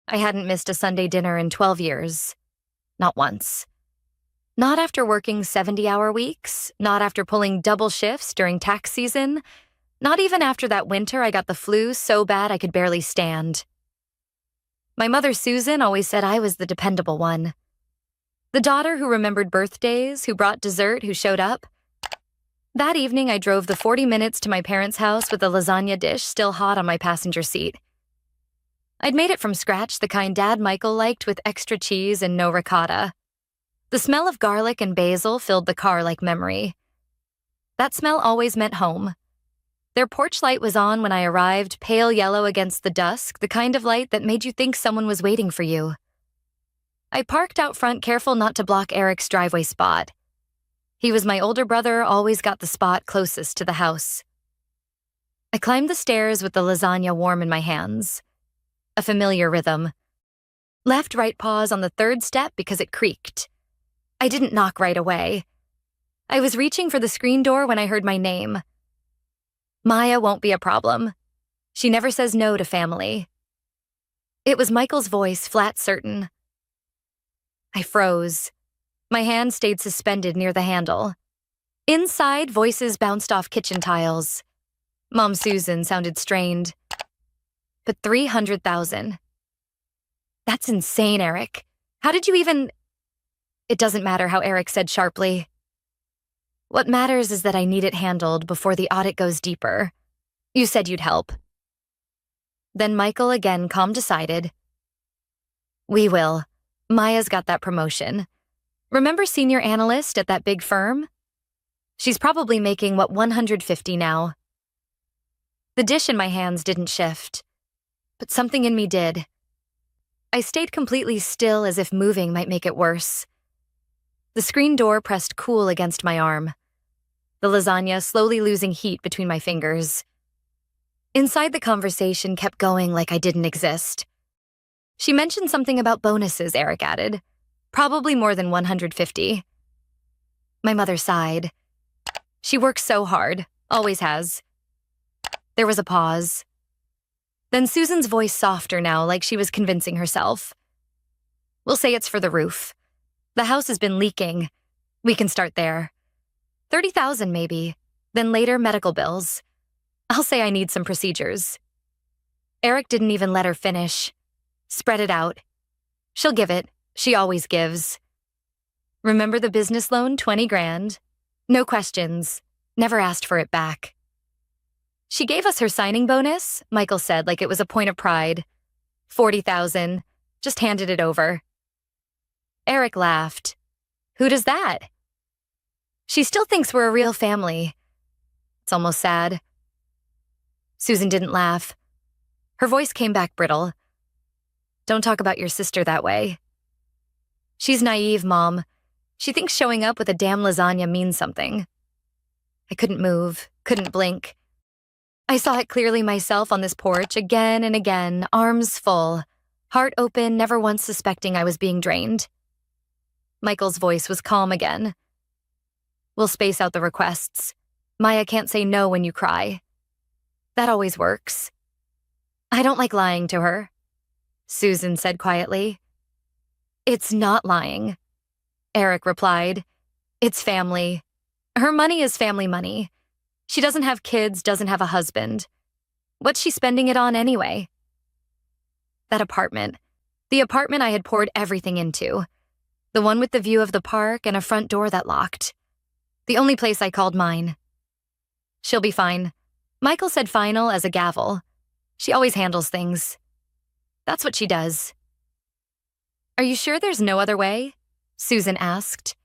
I hadn't missed a Sunday dinner in 12 years. Not once. Not after working 70-hour weeks, not after pulling double shifts during tax season, not even after that winter I got the flu so bad I could barely stand. My mother, Susan, always said I was the dependable one. The daughter who remembered birthdays, who brought dessert, who showed up. That evening, I drove the 40 minutes to my parents' house with a lasagna dish still hot on my passenger seat. I'd made it from scratch, the kind Dad Michael liked, with extra cheese and no ricotta. The smell of garlic and basil filled the car like memory. That smell always meant home. Their porch light was on when I arrived, pale yellow against the dusk, the kind of light that made you think someone was waiting for you. I parked out front, careful not to block Eric's driveway spot. He was my older brother, always got the spot closest to the house. I climbed the stairs with the lasagna warm in my hands. A familiar rhythm. Left-right pause on the third step because it creaked. I didn't knock right away. I was reaching for the screen door when I heard my name. Maya won't be a problem. She never says no to family. It was Michael's voice, flat certain. I froze. My hand stayed suspended near the handle. Inside, voices bounced off kitchen tiles. Mom Susan sounded strained. But 300,000. That's insane, Eric. How did you even... It doesn't matter how Eric said sharply. What matters is that I need it handled before the audit goes deeper. You said you'd help. Then Michael again calm decided. We will. Maya's got that promotion. Remember senior analyst at that big firm? She's probably making, 150 now. The dish in my hands didn't shift, but something in me did. I stayed completely still as if moving might make it worse. The screen door pressed cool against my arm. The lasagna slowly losing heat between my fingers. Inside, the conversation kept going like I didn't exist. She mentioned something about bonuses, Eric added. Probably more than 150. My mother sighed. She works so hard, always has. There was a pause. Then Susan's voice softer now, like she was convincing herself. We'll say it's for the roof. The house has been leaking. We can start there. 30,000 maybe, then later medical bills. I'll say I need some procedures. Eric didn't even let her finish. Spread it out. She'll give it. She always gives. Remember the business loan, 20 grand? No questions. Never asked for it back. She gave us her signing bonus, Michael said like it was a point of pride. 40,000. Just handed it over. Eric laughed. Who does that? She still thinks we're a real family. It's almost sad. Susan didn't laugh. Her voice came back brittle. Don't talk about your sister that way. She's naive, Mom. She thinks showing up with a damn lasagna means something. I couldn't move, couldn't blink. I saw it clearly myself on this porch again and again, arms full, heart open, never once suspecting I was being drained. Michael's voice was calm again. We'll space out the requests. Maya can't say no when you cry. That always works. I don't like lying to her, Susan said quietly. It's not lying, Eric replied. It's family. Her money is family money. She doesn't have kids, doesn't have a husband. What's she spending it on anyway? That apartment. The apartment I had poured everything into. The one with the view of the park and a front door that locked. The only place I called mine. She'll be fine. Michael said final as a gavel. She always handles things. That's what she does. Are you sure there's no other way? Susan asked.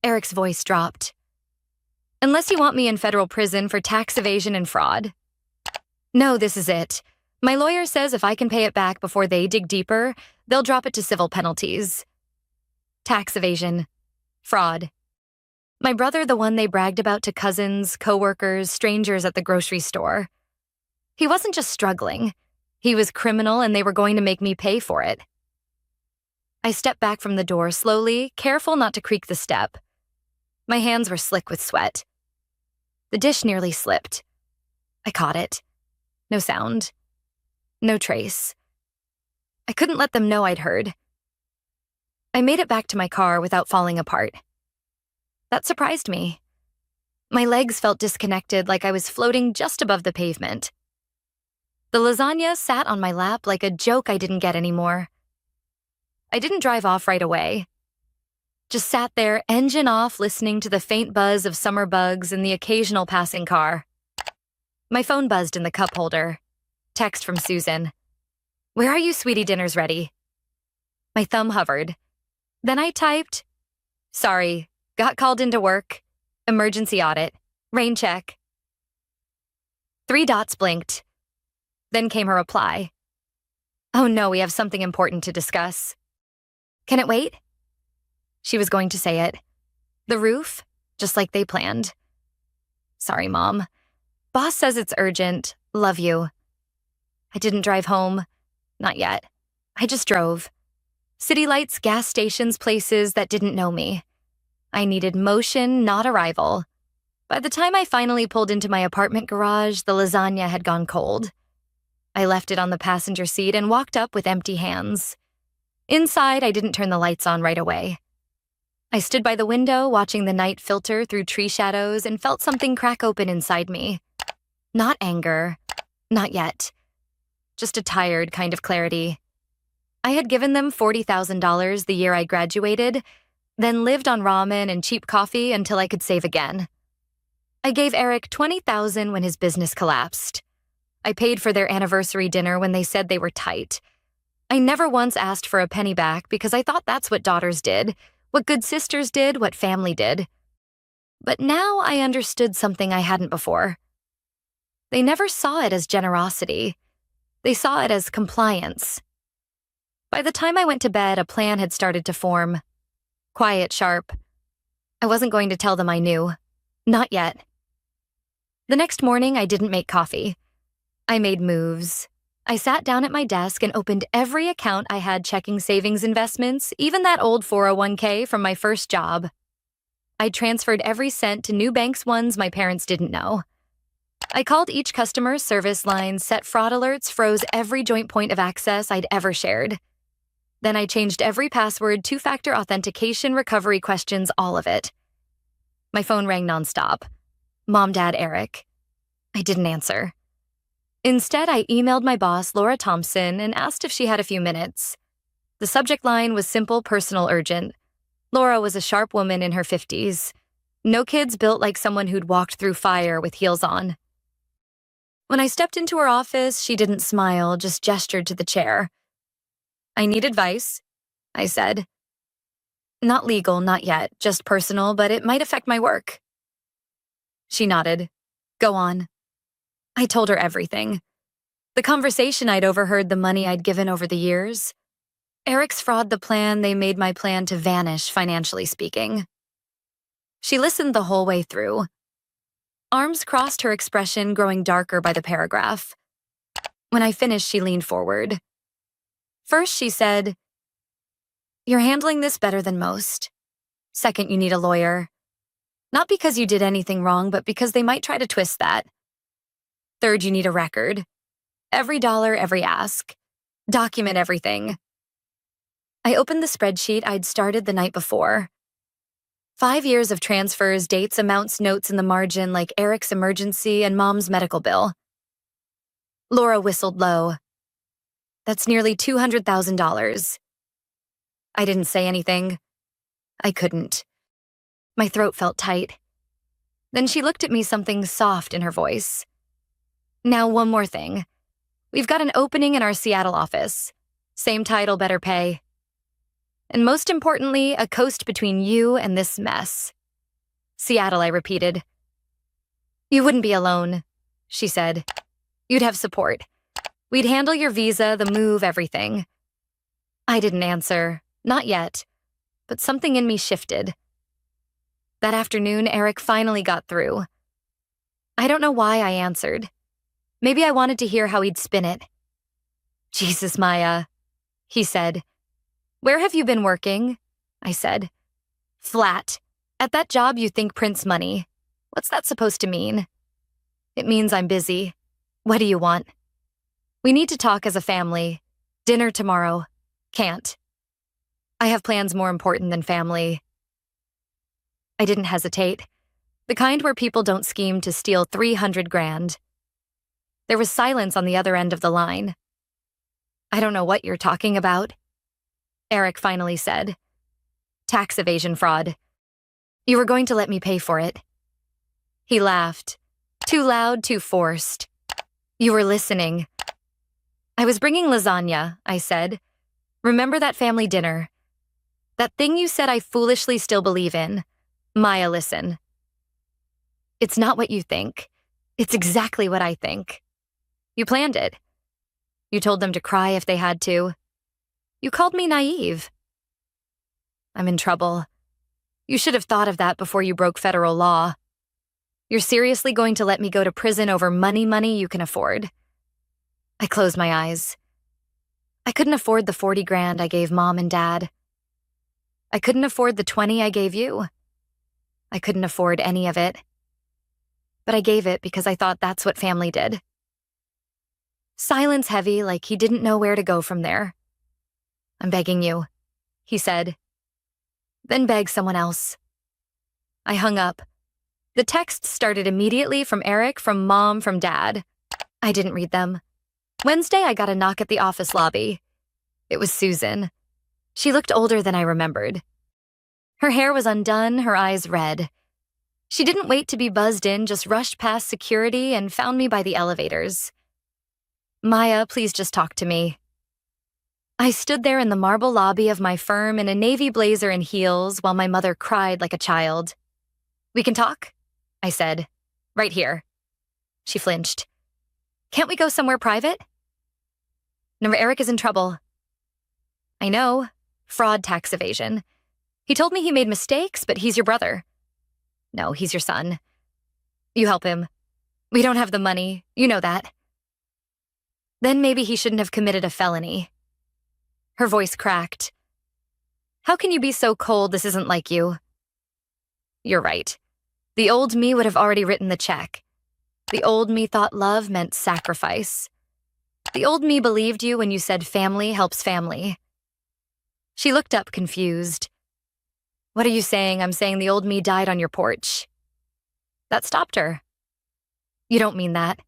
Eric's voice dropped. Unless you want me in federal prison for tax evasion and fraud. No, this is it. My lawyer says if I can pay it back before they dig deeper, they'll drop it to civil penalties. Tax evasion. Fraud. My brother, the one they bragged about to cousins, coworkers, strangers at the grocery store. He wasn't just struggling. He was criminal and they were going to make me pay for it. I stepped back from the door slowly, careful not to creak the step. My hands were slick with sweat. The dish nearly slipped. I caught it. No sound. No trace. I couldn't let them know I'd heard. I made it back to my car without falling apart. That surprised me. My legs felt disconnected, like I was floating just above the pavement. The lasagna sat on my lap like a joke I didn't get anymore. I didn't drive off right away. Just sat there, engine off, listening to the faint buzz of summer bugs and the occasional passing car. My phone buzzed in the cup holder. Text from Susan. "Where are you, sweetie? Dinner's ready." My thumb hovered. Then I typed, "Sorry, got called into work. Emergency audit. Rain check." 3 dots blinked. Then came her reply. "Oh no, we have something important to discuss." "Can it wait?" She was going to say it. "The roof, just like they planned." "Sorry, Mom. Boss says it's urgent. Love you." I didn't drive home. Not yet. I just drove. City lights, gas stations, places that didn't know me. I needed motion, not arrival. By the time I finally pulled into my apartment garage, the lasagna had gone cold. I left it on the passenger seat and walked up with empty hands. Inside, I didn't turn the lights on right away. I stood by the window, watching the night filter through tree shadows, and felt something crack open inside me. Not anger. Not yet. Just a tired kind of clarity. I had given them $40,000 the year I graduated, then lived on ramen and cheap coffee until I could save again. I gave Eric $20,000 when his business collapsed. I paid for their anniversary dinner when they said they were tight. I never once asked for a penny back because I thought that's what daughters did, what good sisters did, what family did. But now I understood something I hadn't before. They never saw it as generosity. They saw it as compliance. By the time I went to bed, a plan had started to form. Quiet, sharp. I wasn't going to tell them I knew. Not yet. The next morning, I didn't make coffee. I made moves. I sat down at my desk and opened every account I had checking savings investments, even that old 401k from my first job. I transferred every cent to new banks, ones my parents didn't know. I called each customer's service line, set fraud alerts, froze every joint point of access I'd ever shared. Then I changed every password, 2-factor authentication, recovery questions, all of it. My phone rang nonstop. Mom, Dad, Eric. I didn't answer. Instead, I emailed my boss, Laura Thompson, and asked if she had a few minutes. The subject line was simple, personal, urgent. Laura was a sharp woman in her 50s. No kids, built like someone who'd walked through fire with heels on. When I stepped into her office, she didn't smile, just gestured to the chair. "I need advice," I said. "Not legal, not yet, just personal, but it might affect my work." She nodded. "Go on." I told her everything. The conversation I'd overheard, the money I'd given over the years. Eric's fraud, the plan they made my plan to vanish, financially speaking. She listened the whole way through. Arms crossed, her expression growing darker by the paragraph. When I finished, she leaned forward. First, she said, "You're handling this better than most. Second, you need a lawyer. Not because you did anything wrong, but because they might try to twist that. Third, you need a record. Every dollar, every ask. Document everything." I opened the spreadsheet I'd started the night before. 5 years of transfers, dates, amounts, notes in the margin like Eric's emergency and Mom's medical bill. Laura whistled low. "That's nearly $200,000. I didn't say anything. I couldn't. My throat felt tight. Then she looked at me, something soft in her voice. "Now, one more thing. We've got an opening in our Seattle office. Same title, better pay. And most importantly, a coast between you and this mess." "Seattle," I repeated. "You wouldn't be alone," she said. "You'd have support. We'd handle your visa, the move, everything." I didn't answer. Not yet. But something in me shifted. That afternoon, Eric finally got through. I don't know why I answered. Maybe I wanted to hear how he'd spin it. "Jesus, Maya," he said. "Where have you been working?" I said. "Flat. At that job you think prints money. What's that supposed to mean?" "It means I'm busy. What do you want?" "We need to talk as a family. Dinner tomorrow. Can't. I have plans more important than family. I didn't hesitate. The kind where people don't scheme to steal 300 grand. There was silence on the other end of the line. I don't know what you're talking about, Eric finally said. Tax evasion fraud. You were going to let me pay for it. He laughed. Too loud, too forced. You were listening. I was bringing lasagna, I said. Remember that family dinner? That thing you said I foolishly still believe in. Maya, listen. It's not what you think. It's exactly what I think. You planned it. You told them to cry if they had to. You called me naive. I'm in trouble. You should have thought of that before you broke federal law. You're seriously going to let me go to prison over money you can afford? I closed my eyes. I couldn't afford the 40 grand I gave Mom and Dad. I couldn't afford the 20 I gave you. I couldn't afford any of it. But I gave it because I thought that's what family did. Silence heavy, like he didn't know where to go from there. I'm begging you, he said. Then beg someone else. I hung up. The texts started immediately from Eric, from Mom, from Dad. I didn't read them. Wednesday, I got a knock at the office lobby. It was Susan. She looked older than I remembered. Her hair was undone, her eyes red. She didn't wait to be buzzed in, just rushed past security and found me by the elevators. Maya, please just talk to me. I stood there in the marble lobby of my firm in a navy blazer and heels while my mother cried like a child. We can talk? I said. Right here. She flinched. Can't we go somewhere private? No, Eric is in trouble. I know. Fraud, tax evasion. He told me he made mistakes, but he's your brother. No, he's your son. You help him. We don't have the money. You know that. Then maybe he shouldn't have committed a felony. Her voice cracked. How can you be so cold? This isn't like you. You're right. The old me would have already written the check. The old me thought love meant sacrifice. The old me believed you when you said family helps family. She looked up confused. What are you saying? I'm saying the old me died on your porch. That stopped her. You don't mean that.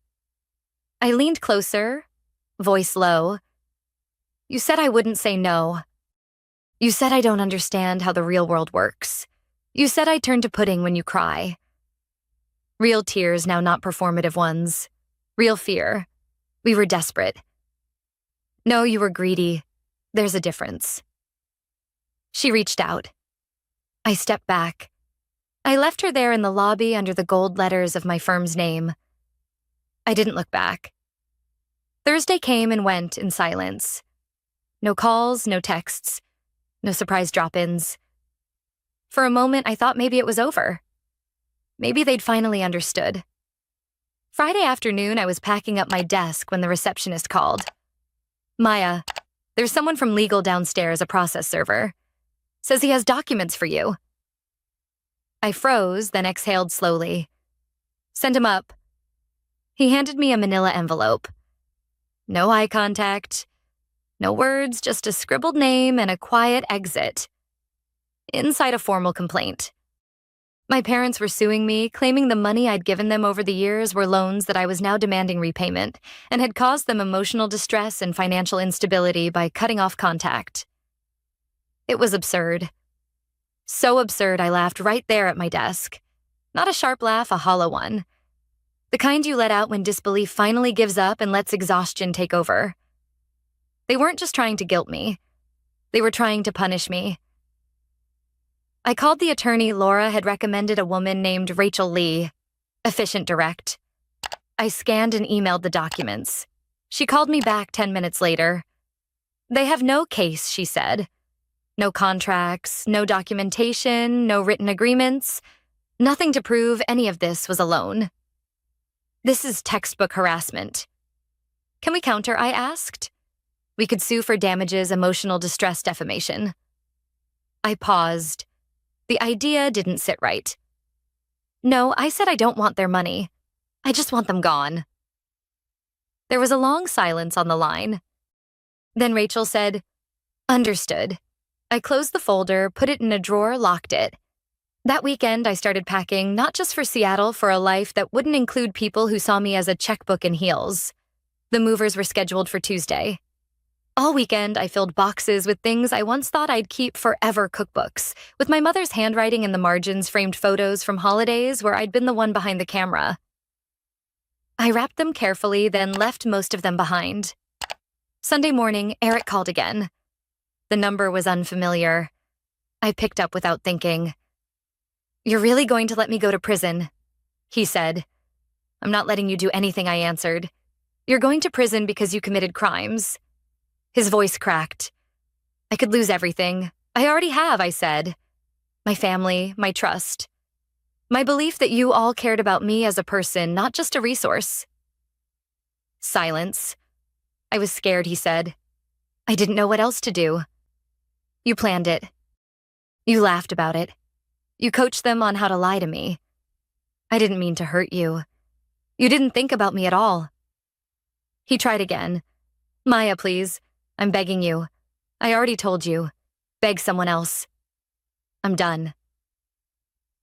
I leaned closer, voice low. You said I wouldn't say no. You said I don't understand how the real world works. You said I turn to pudding when you cry. Real tears, now not performative ones. Real fear. We were desperate. No, you were greedy. There's a difference. She reached out. I stepped back. I left her there in the lobby under the gold letters of my firm's name. I didn't look back. Thursday came and went in silence. No calls, no texts, no surprise drop-ins. For a moment, I thought maybe it was over. Maybe they'd finally understood. Friday afternoon, I was packing up my desk when the receptionist called. Maya, there's someone from legal downstairs, a process server. Says he has documents for you. I froze, then exhaled slowly. Send him up. He handed me a manila envelope. No eye contact. No words, just a scribbled name and a quiet exit. Inside a formal complaint. My parents were suing me, claiming the money I'd given them over the years were loans that I was now demanding repayment, and had caused them emotional distress and financial instability by cutting off contact. It was absurd. So absurd I laughed right there at my desk. Not a sharp laugh, a hollow one. The kind you let out when disbelief finally gives up and lets exhaustion take over. They weren't just trying to guilt me. They were trying to punish me. I called the attorney Laura had recommended, a woman named Rachel Lee. Efficient, direct. I scanned and emailed the documents. She called me back 10 minutes later. They have no case, she said. No contracts, no documentation, no written agreements. Nothing to prove any of this was a loan. This is textbook harassment. Can we counter, I asked. We could sue for damages, emotional distress, defamation. I paused. The idea didn't sit right. No, I said I don't want their money. I just want them gone. There was a long silence on the line. Then Rachel said, "Understood." I closed the folder, put it in a drawer, locked it. That weekend, I started packing, not just for Seattle, for a life that wouldn't include people who saw me as a checkbook in heels. The movers were scheduled for Tuesday. All weekend, I filled boxes with things I once thought I'd keep forever: cookbooks, with my mother's handwriting in the margins, framed photos from holidays where I'd been the one behind the camera. I wrapped them carefully, then left most of them behind. Sunday morning, Eric called again. The number was unfamiliar. I picked up without thinking. "You're really going to let me go to prison?" he said. "I'm not letting you do anything," I answered. "You're going to prison because you committed crimes." His voice cracked. "I could lose everything. I already have," I said. "My family, my trust. My belief that you all cared about me as a person, not just a resource." Silence. "I was scared," he said. "I didn't know what else to do." "You planned it. You laughed about it. You coached them on how to lie to me. I didn't mean to hurt you. You didn't think about me at all." He tried again. "Maya, please. I'm begging you. I already told you. Beg someone else. I'm done."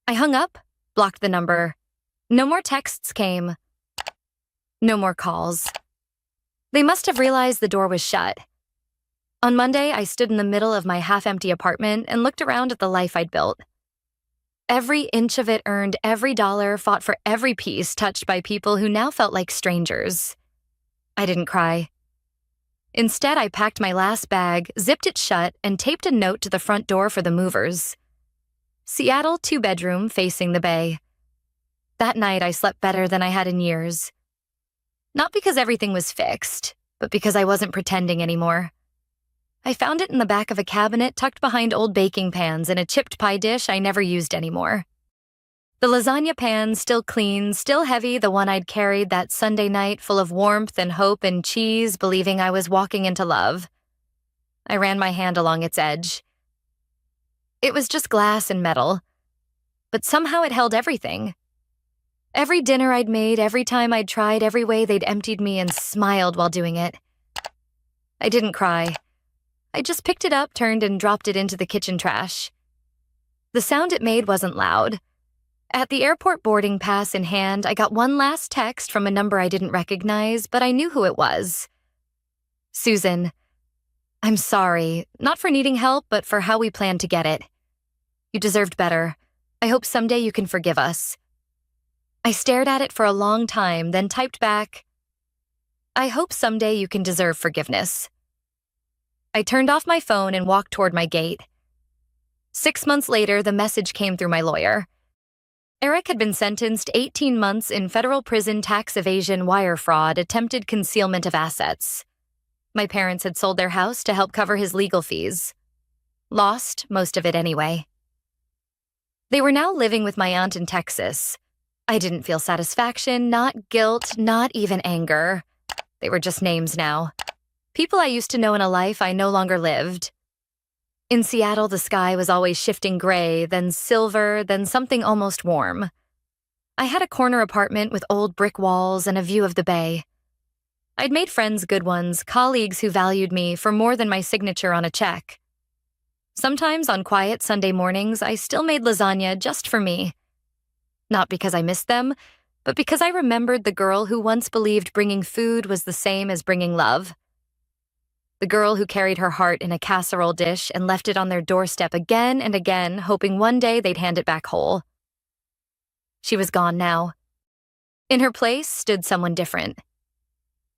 I hung up, blocked the number. No more texts came. No more calls. They must have realized the door was shut. On Monday, I stood in the middle of my half-empty apartment and looked around at the life I'd built. Every inch of it earned, every dollar, fought for every piece, touched by people who now felt like strangers. I didn't cry. Instead, I packed my last bag, zipped it shut, and taped a note to the front door for the movers. Seattle, 2-bedroom, facing the bay. That night, I slept better than I had in years. Not because everything was fixed, but because I wasn't pretending anymore. I found it in the back of a cabinet tucked behind old baking pans and a chipped pie dish I never used anymore. The lasagna pan, still clean, still heavy, the one I'd carried that Sunday night, full of warmth and hope and cheese, believing I was walking into love. I ran my hand along its edge. It was just glass and metal, but somehow it held everything. Every dinner I'd made, every time I'd tried, every way they'd emptied me and smiled while doing it. I didn't cry. I just picked it up, turned, and dropped it into the kitchen trash. The sound it made wasn't loud. At the airport boarding pass in hand, I got one last text from a number I didn't recognize, but I knew who it was. "Susan, I'm sorry, not for needing help, but for how we planned to get it. You deserved better. I hope someday you can forgive us." I stared at it for a long time, then typed back, "I hope someday you can deserve forgiveness." I turned off my phone and walked toward my gate. 6 months later, the message came through my lawyer. Eric had been sentenced 18 months in federal prison, tax evasion, wire fraud, attempted concealment of assets. My parents had sold their house to help cover his legal fees. Lost most of it anyway. They were now living with my aunt in Texas. I didn't feel satisfaction, not guilt, not even anger. They were just names now. People I used to know in a life I no longer lived. In Seattle, the sky was always shifting gray, then silver, then something almost warm. I had a corner apartment with old brick walls and a view of the bay. I'd made friends, good ones, colleagues who valued me for more than my signature on a check. Sometimes on quiet Sunday mornings, I still made lasagna just for me. Not because I missed them, but because I remembered the girl who once believed bringing food was the same as bringing love. The girl who carried her heart in a casserole dish and left it on their doorstep again and again, hoping one day they'd hand it back whole. She was gone now. In her place stood someone different.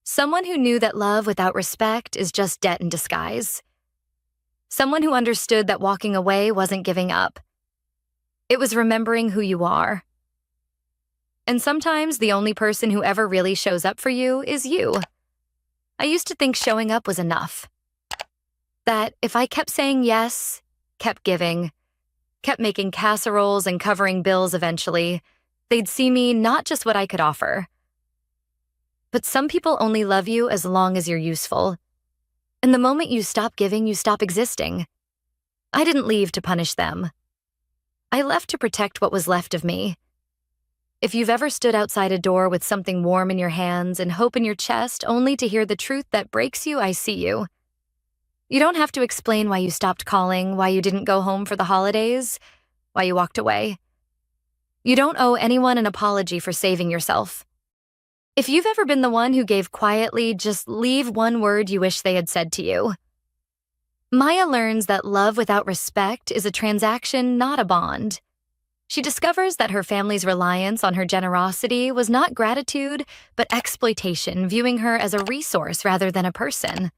Someone who knew that love without respect is just debt in disguise. Someone who understood that walking away wasn't giving up. It was remembering who you are. And sometimes the only person who ever really shows up for you is you. I used to think showing up was enough. That if I kept saying yes, kept giving, kept making casseroles and covering bills eventually, they'd see me not just what I could offer. But some people only love you as long as you're useful. And the moment you stop giving, you stop existing. I didn't leave to punish them. I left to protect what was left of me. If you've ever stood outside a door with something warm in your hands and hope in your chest only to hear the truth that breaks you, I see you. You don't have to explain why you stopped calling, why you didn't go home for the holidays, why you walked away. You don't owe anyone an apology for saving yourself. If you've ever been the one who gave quietly, just leave one word you wish they had said to you. Maya learns that love without respect is a transaction, not a bond. She discovers that her family's reliance on her generosity was not gratitude, but exploitation, viewing her as a resource rather than a person.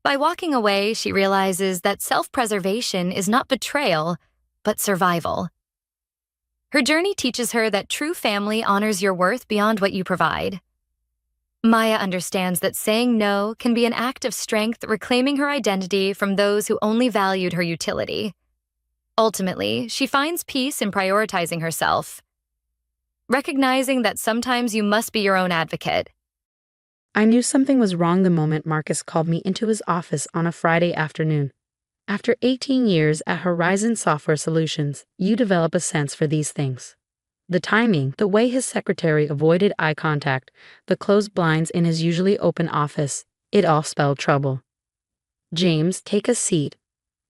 By walking away, she realizes that self-preservation is not betrayal, but survival. Her journey teaches her that true family honors your worth beyond what you provide. Maya understands that saying no can be an act of strength, reclaiming her identity from those who only valued her utility. Ultimately, she finds peace in prioritizing herself, recognizing that sometimes you must be your own advocate. I knew something was wrong the moment Marcus called me into his office on a Friday afternoon. After 18 years at Horizon Software Solutions, you develop a sense for these things. The timing, the way his secretary avoided eye contact, the closed blinds in his usually open office, it all spelled trouble. "James, take a seat,"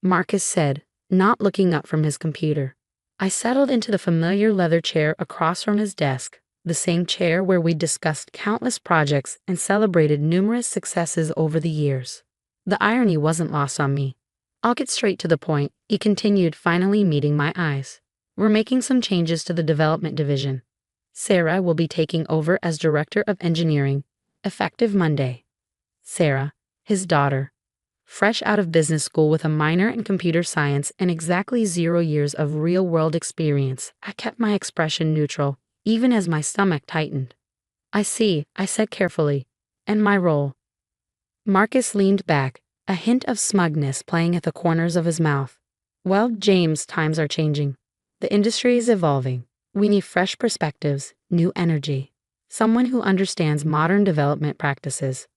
Marcus said, not looking up from his computer. I settled into the familiar leather chair across from his desk, the same chair where we discussed countless projects and celebrated numerous successes over the years. The irony wasn't lost on me. "I'll get straight to the point," he continued, finally meeting my eyes. "We're making some changes to the development division. Sarah will be taking over as Director of Engineering, effective Monday." Sarah, his daughter, fresh out of business school with a minor in computer science and exactly 0 years of real-world experience, I kept my expression neutral, even as my stomach tightened. "I see," I said carefully. "And my role?" Marcus leaned back, a hint of smugness playing at the corners of his mouth. "Well, James, times are changing. The industry is evolving. We need fresh perspectives, new energy. Someone who understands modern development practices."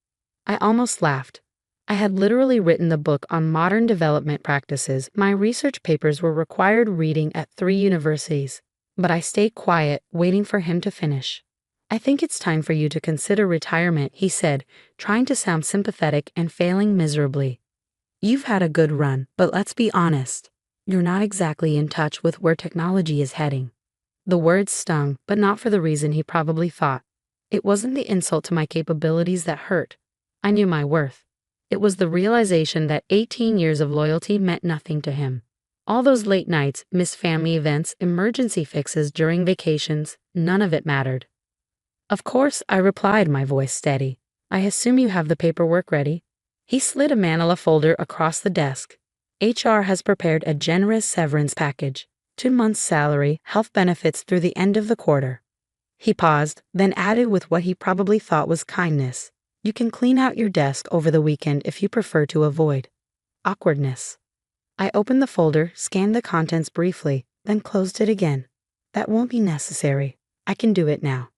I almost laughed. I had literally written the book on modern development practices. My research papers were required reading at 3 universities. But I stayed quiet, waiting for him to finish. "I think it's time for you to consider retirement," he said, trying to sound sympathetic and failing miserably. "You've had a good run, but let's be honest. You're not exactly in touch with where technology is heading." The words stung, but not for the reason he probably thought. It wasn't the insult to my capabilities that hurt. I knew my worth. It was the realization that 18 years of loyalty meant nothing to him. All those late nights, missed family events, emergency fixes during vacations, none of it mattered. "Of course," I replied, my voice steady. "I assume you have the paperwork ready." He slid a manila folder across the desk. "HR has prepared a generous severance package. 2 months' salary, health benefits through the end of the quarter." He paused, then added with what he probably thought was kindness. "You can clean out your desk over the weekend if you prefer to avoid awkwardness." I opened the folder, scanned the contents briefly, then closed it again. "That won't be necessary. I can do it now."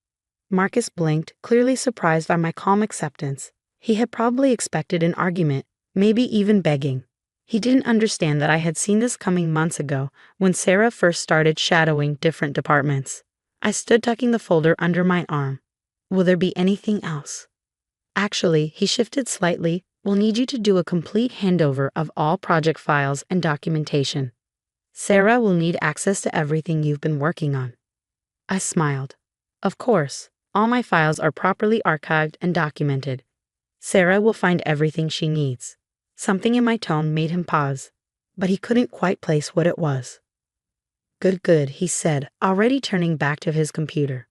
Marcus blinked, clearly surprised by my calm acceptance. He had probably expected an argument, maybe even begging. He didn't understand that I had seen this coming months ago, when Sarah first started shadowing different departments. I stood tucking the folder under my arm. "Will there be anything else?" "Actually," he shifted slightly, "we'll need you to do a complete handover of all project files and documentation. Sarah will need access to everything you've been working on." I smiled. "Of course, all my files are properly archived and documented. Sarah will find everything she needs." Something in my tone made him pause, but he couldn't quite place what it was. "Good, good," he said, already turning back to his computer.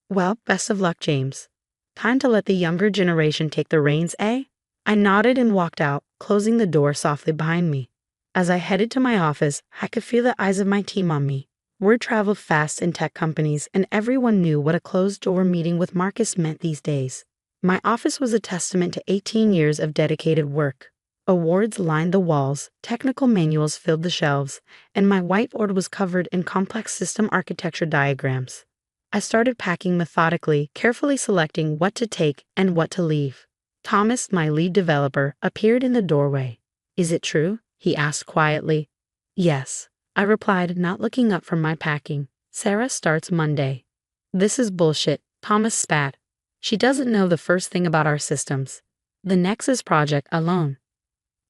"Well, best of luck, James. Time to let the younger generation take the reins, eh?" I nodded and walked out, closing the door softly behind me. As I headed to my office, I could feel the eyes of my team on me. Word traveled fast in tech companies, and everyone knew what a closed-door meeting with Marcus meant these days. My office was a testament to 18 years of dedicated work. Awards lined the walls, technical manuals filled the shelves, and my whiteboard was covered in complex system architecture diagrams. I started packing methodically, carefully selecting what to take and what to leave. Thomas, my lead developer, appeared in the doorway. "Is it true?" he asked quietly. "Yes," I replied, not looking up from my packing. "Sarah starts Monday." "This is bullshit," Thomas spat. "She doesn't know the first thing about our systems. The Nexus project alone."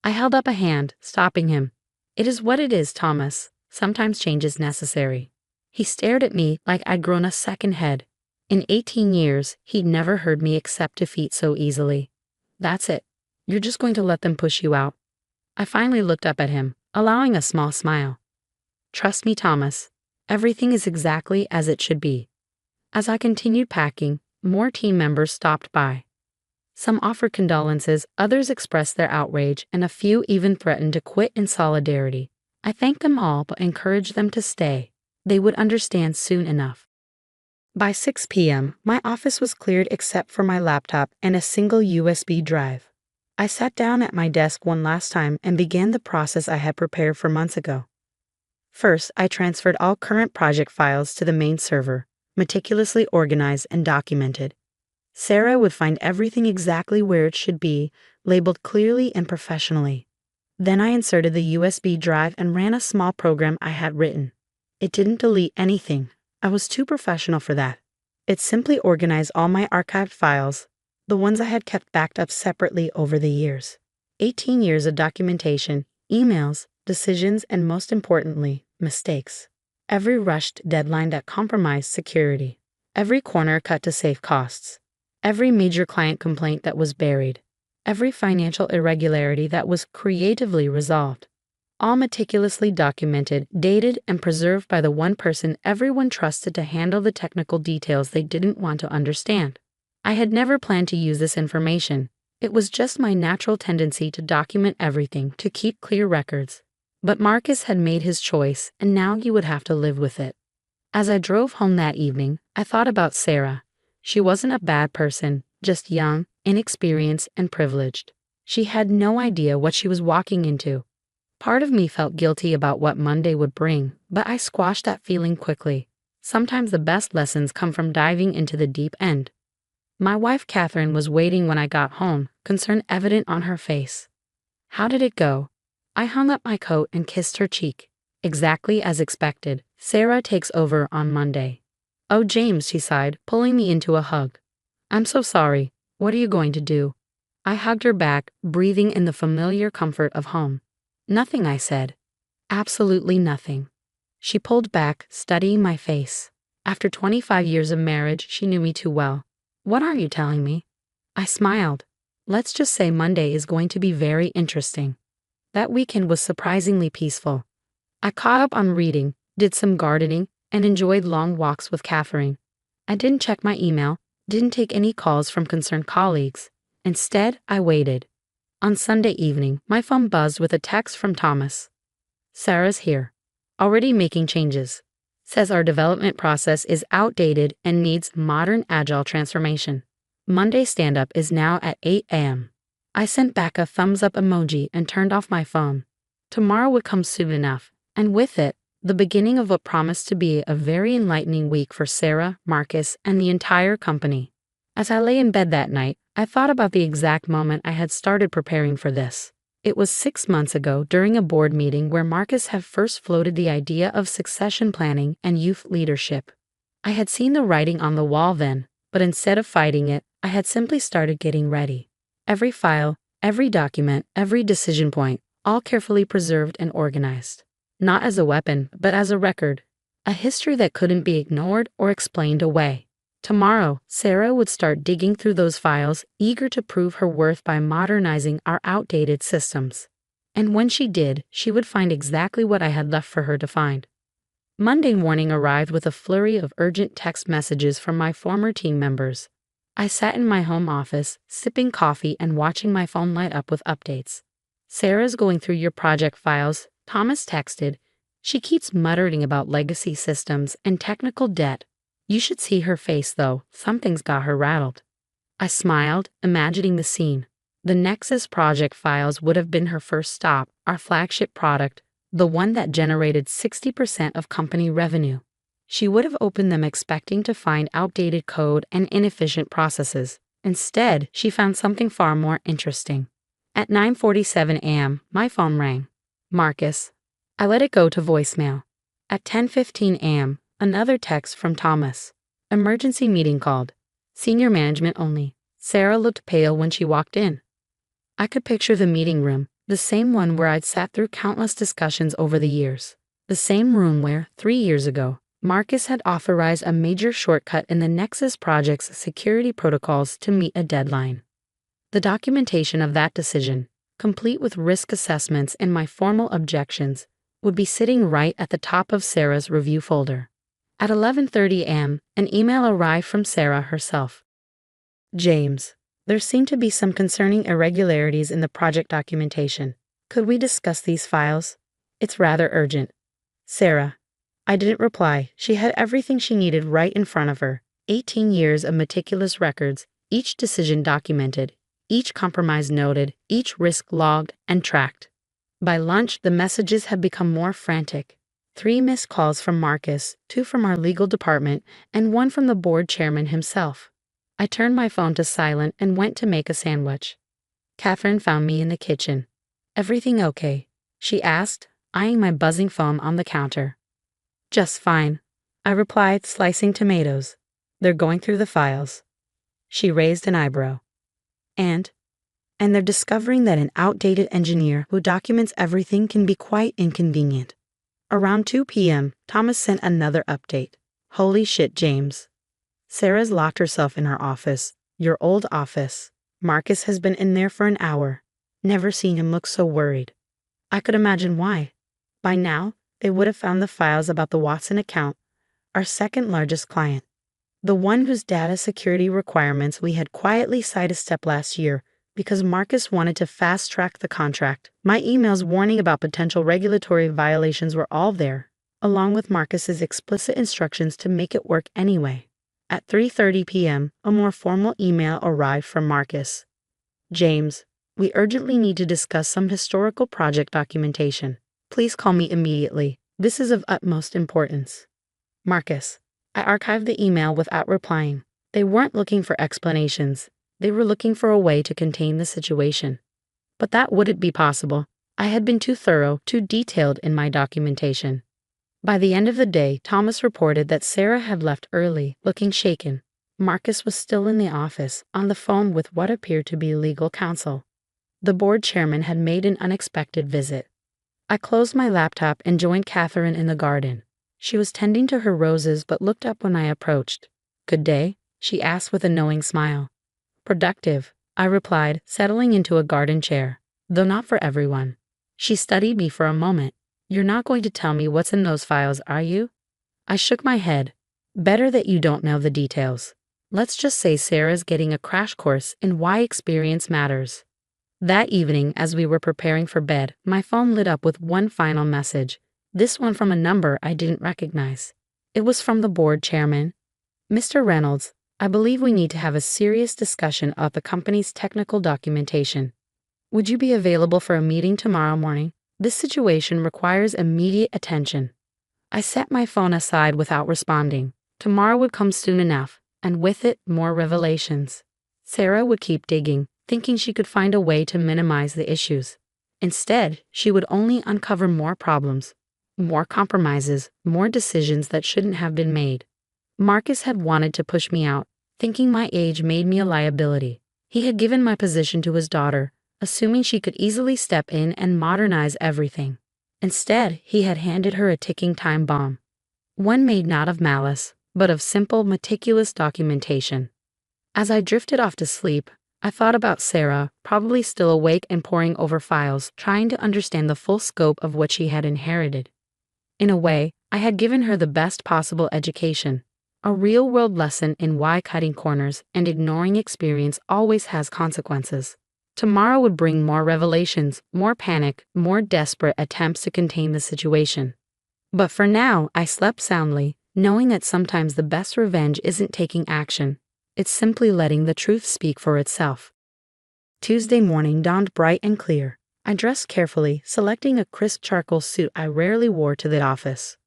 I held up a hand, stopping him. It is what it is, Thomas. Sometimes change is necessary. He stared at me like I'd grown a second head. In 18 years, he'd never heard me accept defeat so easily. That's it. You're just going to let them push you out. I finally looked up at him, allowing a small smile. Trust me, Thomas. Everything is exactly as it should be. As I continued packing, more team members stopped by. Some offered condolences, others expressed their outrage, and a few even threatened to quit in solidarity. I thanked them all but encouraged them to stay. They would understand soon enough. By 6 p.m., my office was cleared except for my laptop and a single USB drive. I sat down at my desk one last time and began the process I had prepared for months ago. First, I transferred all current project files to the main server, meticulously organized and documented. Sarah would find everything exactly where it should be, labeled clearly and professionally. Then I inserted the USB drive and ran a small program I had written. It didn't delete anything. I was too professional for that. It simply organized all my archived files, the ones I had kept backed up separately over the years. 18 years of documentation, emails, decisions, and most importantly, mistakes. Every rushed deadline that compromised security. Every corner cut to save costs. Every major client complaint that was buried. Every financial irregularity that was creatively resolved. All meticulously documented, dated, and preserved by the one person everyone trusted to handle the technical details they didn't want to understand. I had never planned to use this information. It was just my natural tendency to document everything, to keep clear records. But Marcus had made his choice, and now he would have to live with it. As I drove home that evening, I thought about Sarah. She wasn't a bad person, just young, inexperienced, and privileged. She had no idea what she was walking into. Part of me felt guilty about what Monday would bring, but I squashed that feeling quickly. Sometimes the best lessons come from diving into the deep end. My wife Catherine was waiting when I got home, concern evident on her face. How did it go? I hung up my coat and kissed her cheek. Exactly as expected, Sarah takes over on Monday. Oh, James, she sighed, pulling me into a hug. I'm so sorry. What are you going to do? I hugged her back, breathing in the familiar comfort of home. Nothing, I said. Absolutely nothing. She pulled back, studying my face. After 25 years of marriage, she knew me too well. What are you telling me? I smiled. Let's just say Monday is going to be very interesting. That weekend was surprisingly peaceful. I caught up on reading, did some gardening, and enjoyed long walks with Catherine. I didn't check my email, didn't take any calls from concerned colleagues. Instead, I waited. On Sunday evening, my phone buzzed with a text from Thomas. Sarah's here. Already making changes. Says our development process is outdated and needs modern agile transformation. Monday stand-up is now at 8 a.m. I sent back a thumbs-up emoji and turned off my phone. Tomorrow would come soon enough, and with it, the beginning of what promised to be a very enlightening week for Sarah, Marcus, and the entire company. As I lay in bed that night, I thought about the exact moment I had started preparing for this. It was 6 months ago during a board meeting where Marcus had first floated the idea of succession planning and youth leadership. I had seen the writing on the wall then, but instead of fighting it, I had simply started getting ready. Every file, every document, every decision point, all carefully preserved and organized. Not as a weapon, but as a record. A history that couldn't be ignored or explained away. Tomorrow, Sarah would start digging through those files, eager to prove her worth by modernizing our outdated systems. And when she did, she would find exactly what I had left for her to find. Monday morning arrived with a flurry of urgent text messages from my former team members. I sat in my home office, sipping coffee and watching my phone light up with updates. Sarah's going through your project files, Thomas texted. She keeps muttering about legacy systems and technical debt. You should see her face, though. Something's got her rattled. I smiled, imagining the scene. The Nexus project files would have been her first stop, our flagship product, the one that generated 60% of company revenue. She would have opened them expecting to find outdated code and inefficient processes. Instead, she found something far more interesting. At 9:47 a.m., my phone rang. Marcus. I let it go to voicemail. At 10:15 a.m., another text from Thomas. Emergency meeting called. Senior management only. Sarah looked pale when she walked in. I could picture the meeting room, The same one where I'd sat through countless discussions over the years. The same room where, 3 years ago, Marcus had authorized a major shortcut in the Nexus project's security protocols to meet a deadline. The documentation of that decision, complete with risk assessments and my formal objections, would be sitting right at the top of Sarah's review folder. At 11:30 a.m., an email arrived from Sarah herself. James, there seem to be some concerning irregularities in the project documentation. Could we discuss these files? It's rather urgent. Sarah. I didn't reply. She had everything she needed right in front of her. 18 years of meticulous records, each decision documented, each compromise noted, each risk logged and tracked. By lunch, the messages had become more frantic. 3 missed calls from Marcus, 2 from our legal department, and 1 from the board chairman himself. I turned my phone to silent and went to make a sandwich. Catherine found me in the kitchen. Everything okay? She asked, eyeing my buzzing phone on the counter. Just fine, I replied, slicing tomatoes. They're going through the files. She raised an eyebrow. And they're discovering that an outdated engineer who documents everything can be quite inconvenient. Around 2 p.m., Thomas sent another update. Holy shit, James. Sarah's locked herself in her office, your old office. Marcus has been in there for an hour. Never seen him look so worried. I could imagine why. By now, they would have found the files about the Watson account, our second largest client. The one whose data security requirements we had quietly sidestepped last year because Marcus wanted to fast-track the contract. My emails warning about potential regulatory violations were all there, along with Marcus's explicit instructions to make it work anyway. At 3:30 p.m., a more formal email arrived from Marcus. James, we urgently need to discuss some historical project documentation. Please call me immediately. This is of utmost importance. Marcus. I archived the email without replying. They weren't looking for explanations. They were looking for a way to contain the situation. But that wouldn't be possible. I had been too thorough, too detailed in my documentation. By the end of the day, Thomas reported that Sarah had left early, looking shaken. Marcus was still in the office, on the phone with what appeared to be legal counsel. The board chairman had made an unexpected visit. I closed my laptop and joined Catherine in the garden. She was tending to her roses but looked up when I approached. Good day? She asked with a knowing smile. Productive, I replied, settling into a garden chair, though not for everyone. She studied me for a moment. You're not going to tell me what's in those files, are you? I shook my head. Better that you don't know the details. Let's just say Sarah's getting a crash course in why experience matters. That evening, as we were preparing for bed, my phone lit up with one final message, this one from a number I didn't recognize. It was from the board chairman. Mr. Reynolds, I believe we need to have a serious discussion of the company's technical documentation. Would you be available for a meeting tomorrow morning? This situation requires immediate attention. I set my phone aside without responding. Tomorrow would come soon enough, and with it, more revelations. Sarah would keep digging, thinking she could find a way to minimize the issues. Instead, she would only uncover more problems, more compromises, more decisions that shouldn't have been made. Marcus had wanted to push me out, thinking my age made me a liability. He had given my position to his daughter, assuming she could easily step in and modernize everything. Instead, he had handed her a ticking time bomb. One made not of malice, but of simple, meticulous documentation. As I drifted off to sleep, I thought about Sarah, probably still awake and poring over files, trying to understand the full scope of what she had inherited. In a way, I had given her the best possible education, a real-world lesson in why cutting corners and ignoring experience always has consequences. Tomorrow would bring more revelations, more panic, more desperate attempts to contain the situation. But for now, I slept soundly, knowing that sometimes the best revenge isn't taking action. It's simply letting the truth speak for itself. Tuesday morning dawned bright and clear. I dressed carefully, selecting a crisp charcoal suit I rarely wore to the office.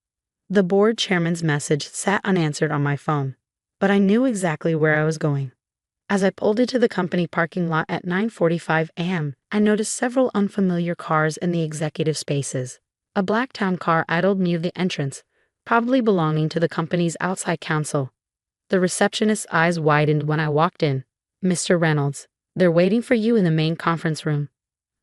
The board chairman's message sat unanswered on my phone, but I knew exactly where I was going. As I pulled into the company parking lot at 9:45 a.m., I noticed several unfamiliar cars in the executive spaces. A black town car idled near the entrance, probably belonging to the company's outside counsel. The receptionist's eyes widened when I walked in. Mr. Reynolds, they're waiting for you in the main conference room.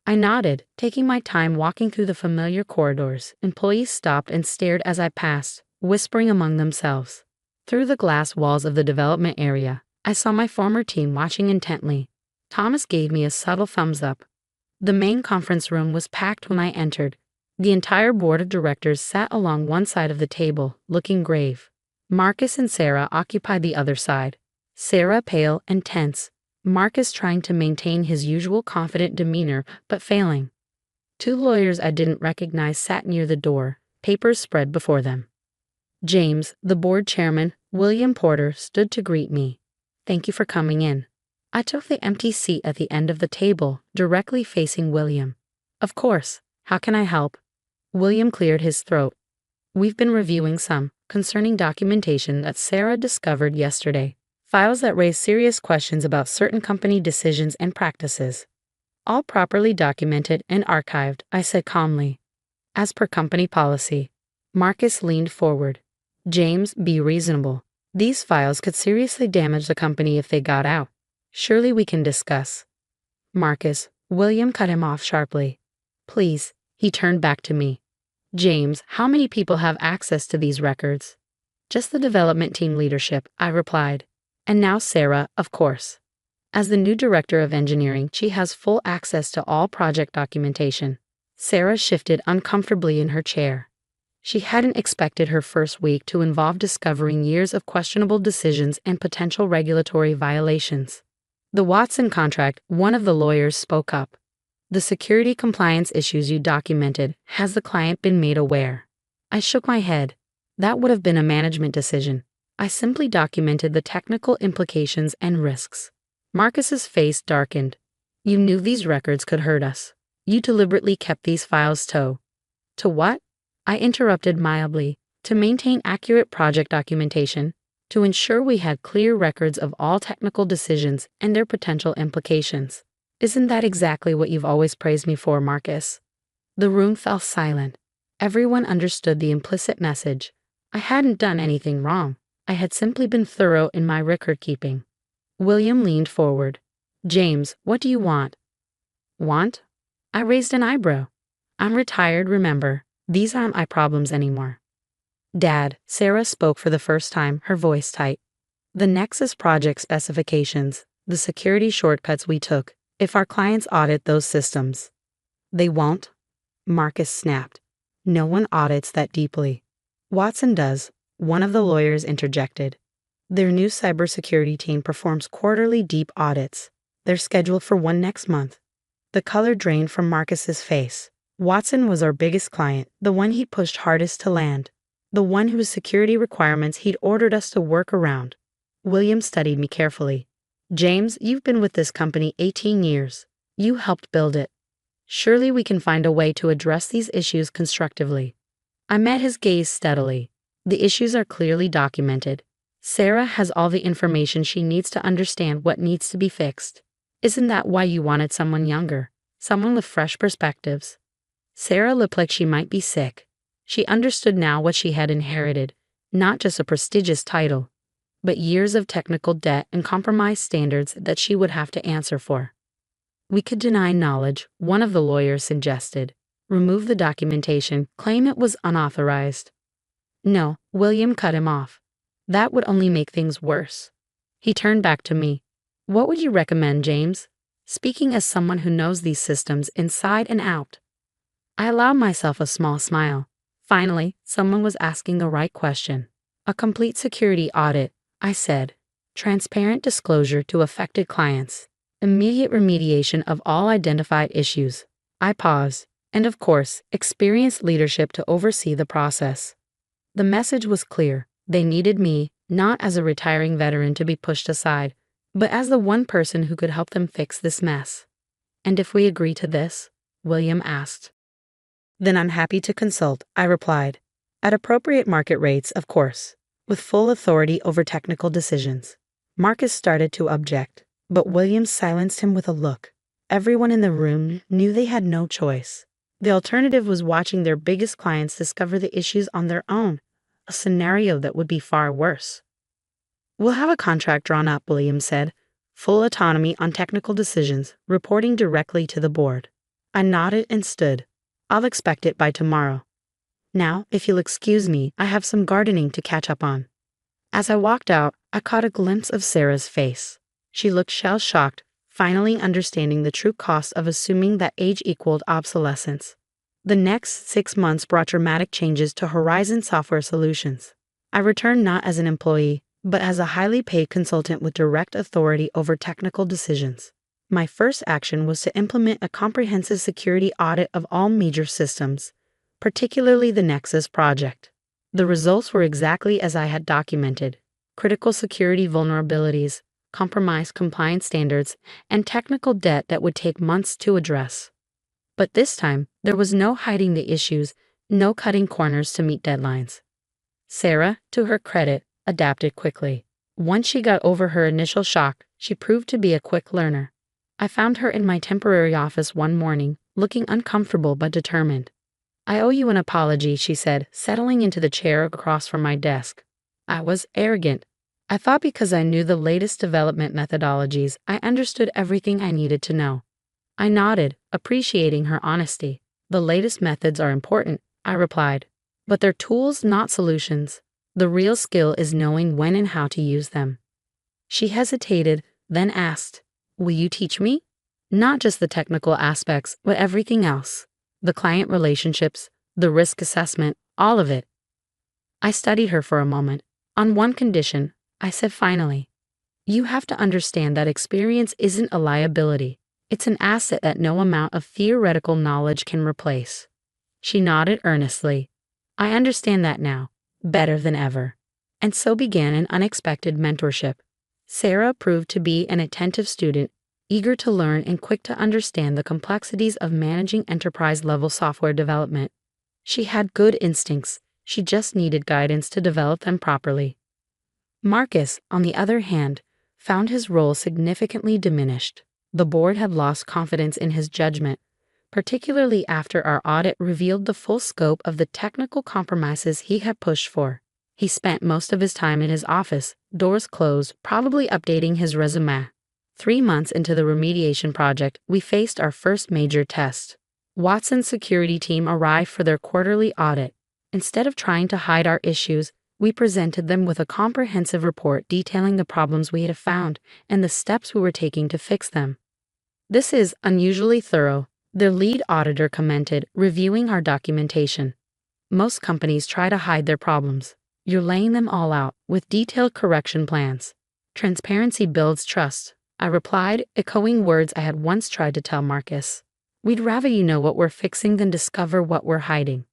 I nodded, taking my time walking through the familiar corridors. Employees stopped and stared as I passed, whispering among themselves. Through the glass walls of the development area, I saw my former team watching intently. Thomas gave me a subtle thumbs up. The main conference room was packed when I entered. The entire board of directors sat along one side of the table, looking grave. Marcus and Sarah occupied the other side. Sarah pale and tense, Marcus trying to maintain his usual confident demeanor but failing. Two lawyers I didn't recognize sat near the door, papers spread before them. James, the board chairman, William Porter, stood to greet me. "Thank you for coming in." I took the empty seat at the end of the table, directly facing William. "Of course, how can I help?" William cleared his throat. "We've been reviewing some concerning documentation that Sarah discovered yesterday. Files that raise serious questions about certain company decisions and practices. All properly documented and archived," I said calmly. "As per company policy." Marcus leaned forward. "James, be reasonable. These files could seriously damage the company if they got out. Surely we can discuss." "Marcus," William cut him off sharply. "Please," he turned back to me. "James, how many people have access to these records?" "Just the development team leadership," I replied. "And now Sarah, of course. As the new director of engineering, she has full access to all project documentation." Sarah shifted uncomfortably in her chair. She hadn't expected her first week to involve discovering years of questionable decisions and potential regulatory violations. "The Watson contract," one of the lawyers spoke up. "The security compliance issues you documented, has the client been made aware?" I shook my head. That would have been a management decision. I simply documented the technical implications and risks. Marcus's face darkened. "You knew these records could hurt us. You deliberately kept these files to what?" I interrupted mildly. "To maintain accurate project documentation, to ensure we had clear records of all technical decisions and their potential implications." "Isn't that exactly what you've always praised me for, Marcus?" The room fell silent. Everyone understood the implicit message. I hadn't done anything wrong. I had simply been thorough in my record keeping. William leaned forward. "James, what do you want?" "Want?" I raised an eyebrow. "I'm retired, remember. These aren't my problems anymore." "Dad," Sarah spoke for the first time, her voice tight. "The Nexus project specifications, the security shortcuts we took, if our clients audit those systems." "They won't?" Marcus snapped. "No one audits that deeply." "Watson does," one of the lawyers interjected. "Their new cybersecurity team performs quarterly deep audits. They're scheduled for one next month." The color drained from Marcus's face. Watson was our biggest client, the one he pushed hardest to land, the one whose security requirements he'd ordered us to work around. William studied me carefully. "James, you've been with this company 18 years. You helped build it. Surely we can find a way to address these issues constructively." I met his gaze steadily. "The issues are clearly documented. Sarah has all the information she needs to understand what needs to be fixed. Isn't that why you wanted someone younger? Someone with fresh perspectives?" Sarah looked like she might be sick. She understood now what she had inherited, not just a prestigious title, but years of technical debt and compromised standards that she would have to answer for. "We could deny knowledge," one of the lawyers suggested. "Remove the documentation, claim it was unauthorized." "No," William cut him off. "That would only make things worse." He turned back to me. "What would you recommend, James? Speaking as someone who knows these systems inside and out." I allowed myself a small smile. Finally, someone was asking the right question. "A complete security audit," I said. "Transparent disclosure to affected clients. Immediate remediation of all identified issues." I paused. "And of course, experienced leadership to oversee the process." The message was clear. They needed me, not as a retiring veteran to be pushed aside, but as the one person who could help them fix this mess. "And if we agree to this?" William asked. "Then I'm happy to consult," I replied. "At appropriate market rates, of course, with full authority over technical decisions." Marcus started to object, but William silenced him with a look. Everyone in the room knew they had no choice. The alternative was watching their biggest clients discover the issues on their own, a scenario that would be far worse. "We'll have a contract drawn up," William said. "Full autonomy on technical decisions, reporting directly to the board." I nodded and stood. I'll expect it by tomorrow. Now, if you'll excuse me, I have some gardening to catch up on. As I walked out, I caught a glimpse of Sarah's face. She looked shell-shocked, finally understanding the true cost of assuming that age equaled obsolescence. The next 6 months brought dramatic changes to Horizon Software Solutions. I returned not as an employee, but as a highly paid consultant with direct authority over technical decisions. My first action was to implement a comprehensive security audit of all major systems, particularly the Nexus project. The results were exactly as I had documented: critical security vulnerabilities, compromised compliance standards, and technical debt that would take months to address. But this time, there was no hiding the issues, no cutting corners to meet deadlines. Sarah, to her credit, adapted quickly. Once she got over her initial shock, she proved to be a quick learner. I found her in my temporary office one morning, looking uncomfortable but determined. "I owe you an apology," she said, settling into the chair across from my desk. I was arrogant. I thought because I knew the latest development methodologies, I understood everything I needed to know. I nodded, appreciating her honesty. "The latest methods are important," I replied, "but they're tools, not solutions. The real skill is knowing when and how to use them." She hesitated, then asked, "Will you teach me?" "Not just the technical aspects, but everything else. The client relationships, the risk assessment, all of it." I studied her for a moment. "On one condition," I said finally. "You have to understand that experience isn't a liability. It's an asset that no amount of theoretical knowledge can replace." She nodded earnestly. "I understand that now, better than ever." And so began an unexpected mentorship. Sarah proved to be an attentive student, eager to learn and quick to understand the complexities of managing enterprise-level software development. She had good instincts, she just needed guidance to develop them properly. Marcus, on the other hand, found his role significantly diminished. The board had lost confidence in his judgment, particularly after our audit revealed the full scope of the technical compromises he had pushed for. He spent most of his time in his office, doors closed, probably updating his resume. 3 months into the remediation project, we faced our first major test. Watson's security team arrived for their quarterly audit. Instead of trying to hide our issues, we presented them with a comprehensive report detailing the problems we had found and the steps we were taking to fix them. "This is unusually thorough," their lead auditor commented, reviewing our documentation. "Most companies try to hide their problems. You're laying them all out, with detailed correction plans. Transparency builds trust," I replied, echoing words I had once tried to tell Marcus. "We'd rather you know what we're fixing than discover what we're hiding."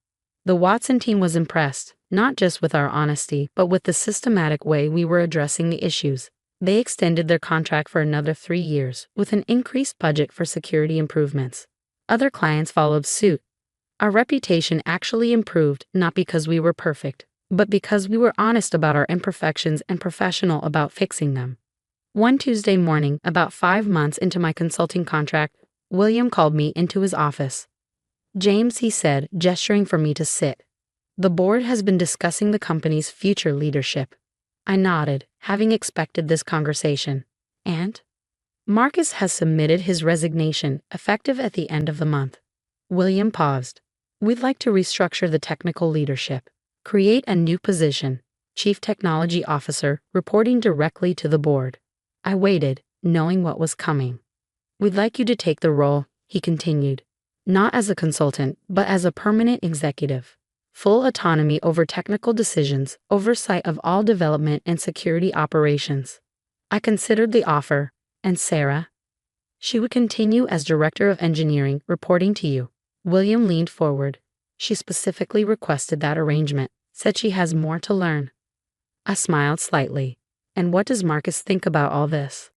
The Watson team was impressed, not just with our honesty, but with the systematic way we were addressing the issues. They extended their contract for another 3 years, with an increased budget for security improvements. Other clients followed suit. Our reputation actually improved, not because we were perfect, but because we were honest about our imperfections and professional about fixing them. One Tuesday morning, about 5 months into my consulting contract, William called me into his office. "James," he said, gesturing for me to sit. "The board has been discussing the company's future leadership." I nodded, having expected this conversation. "And?" "Marcus has submitted his resignation, effective at the end of the month." William paused. "We'd like to restructure the technical leadership. Create a new position, Chief Technology Officer, reporting directly to the board." I waited, knowing what was coming. "We'd like you to take the role," he continued. "Not as a consultant, but as a permanent executive. Full autonomy over technical decisions, oversight of all development and security operations." I considered the offer. "And Sarah?" "She would continue as Director of Engineering, reporting to you." William leaned forward. "She specifically requested that arrangement, said she has more to learn." I smiled slightly. "And what does Marcus think about all this?"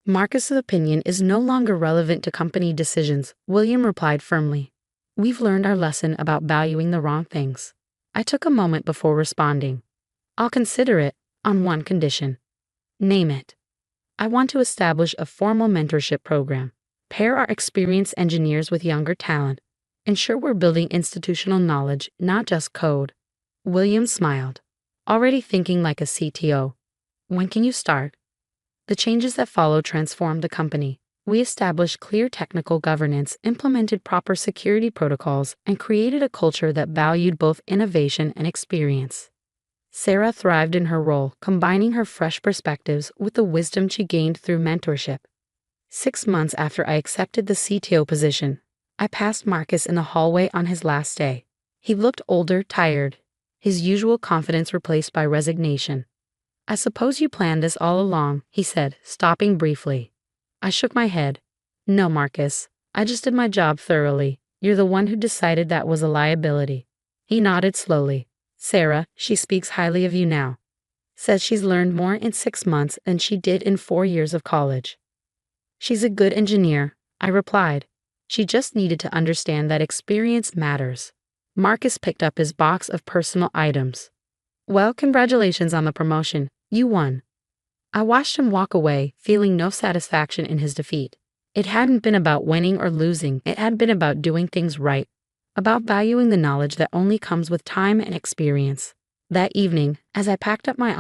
"Marcus's opinion is no longer relevant to company decisions," William replied firmly. "We've learned our lesson about valuing the wrong things." I took a moment before responding. "I'll consider it, on one condition." "Name it." "I want to establish a formal mentorship program. Pair our experienced engineers with younger talent. Ensure we're building institutional knowledge, not just code." William smiled. "Already thinking like a CTO. When can you start?" The changes that followed transformed the company. We established clear technical governance, implemented proper security protocols, and created a culture that valued both innovation and experience. Sarah thrived in her role, combining her fresh perspectives with the wisdom she gained through mentorship. 6 months after I accepted the CTO position, I passed Marcus in the hallway on his last day. He looked older, tired, his usual confidence replaced by resignation. "I suppose you planned this all along," he said, stopping briefly. I shook my head. "No, Marcus, I just did my job thoroughly. You're the one who decided that was a liability." He nodded slowly. "Sarah, she speaks highly of you now. Says she's learned more in 6 months than she did in 4 years of college." "She's a good engineer," I replied. "She just needed to understand that experience matters." Marcus picked up his box of personal items. "Well, congratulations on the promotion. You won." I watched him walk away, feeling no satisfaction in his defeat. It hadn't been about winning or losing, it had been about doing things right, about valuing the knowledge that only comes with time and experience. That evening, as I packed up my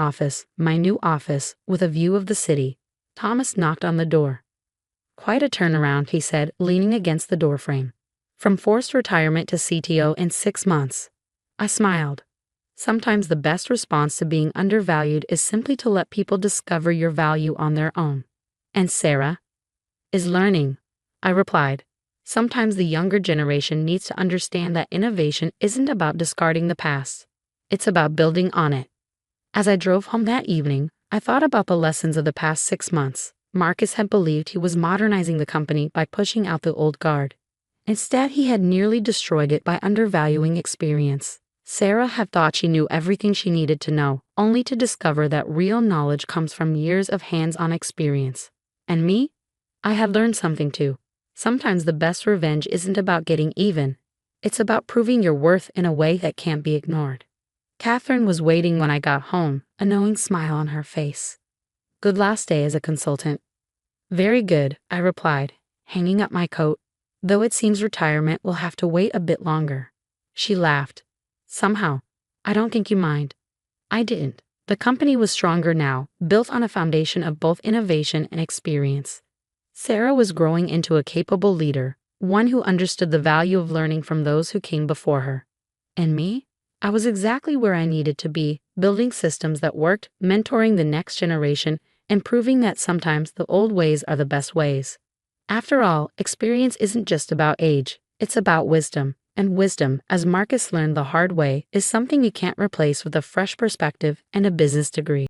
new office, with a view of the city, Thomas knocked on the door. "Quite a turnaround," he said, leaning against the doorframe. "From forced retirement to CTO in 6 months." I smiled. Sometimes the best response to being undervalued is simply to let people discover your value on their own. "And Sarah?" "Is learning," I replied. Sometimes the younger generation needs to understand that innovation isn't about discarding the past. It's about building on it. As I drove home that evening, I thought about the lessons of the past 6 months. Marcus had believed he was modernizing the company by pushing out the old guard. Instead, he had nearly destroyed it by undervaluing experience. Sarah had thought she knew everything she needed to know, only to discover that real knowledge comes from years of hands-on experience. And me? I had learned something too. Sometimes the best revenge isn't about getting even. It's about proving your worth in a way that can't be ignored. Catherine was waiting when I got home, a knowing smile on her face. "Good last day as a consultant." "Very good," I replied, hanging up my coat. "Though it seems retirement will have to wait a bit longer." She laughed. "Somehow, I don't think you mind." I didn't. The company was stronger now, built on a foundation of both innovation and experience. Sarah was growing into a capable leader, one who understood the value of learning from those who came before her. And me? I was exactly where I needed to be, building systems that worked, mentoring the next generation, and proving that sometimes the old ways are the best ways. After all, experience isn't just about age, it's about wisdom. And wisdom, as Marcus learned the hard way, is something you can't replace with a fresh perspective and a business degree.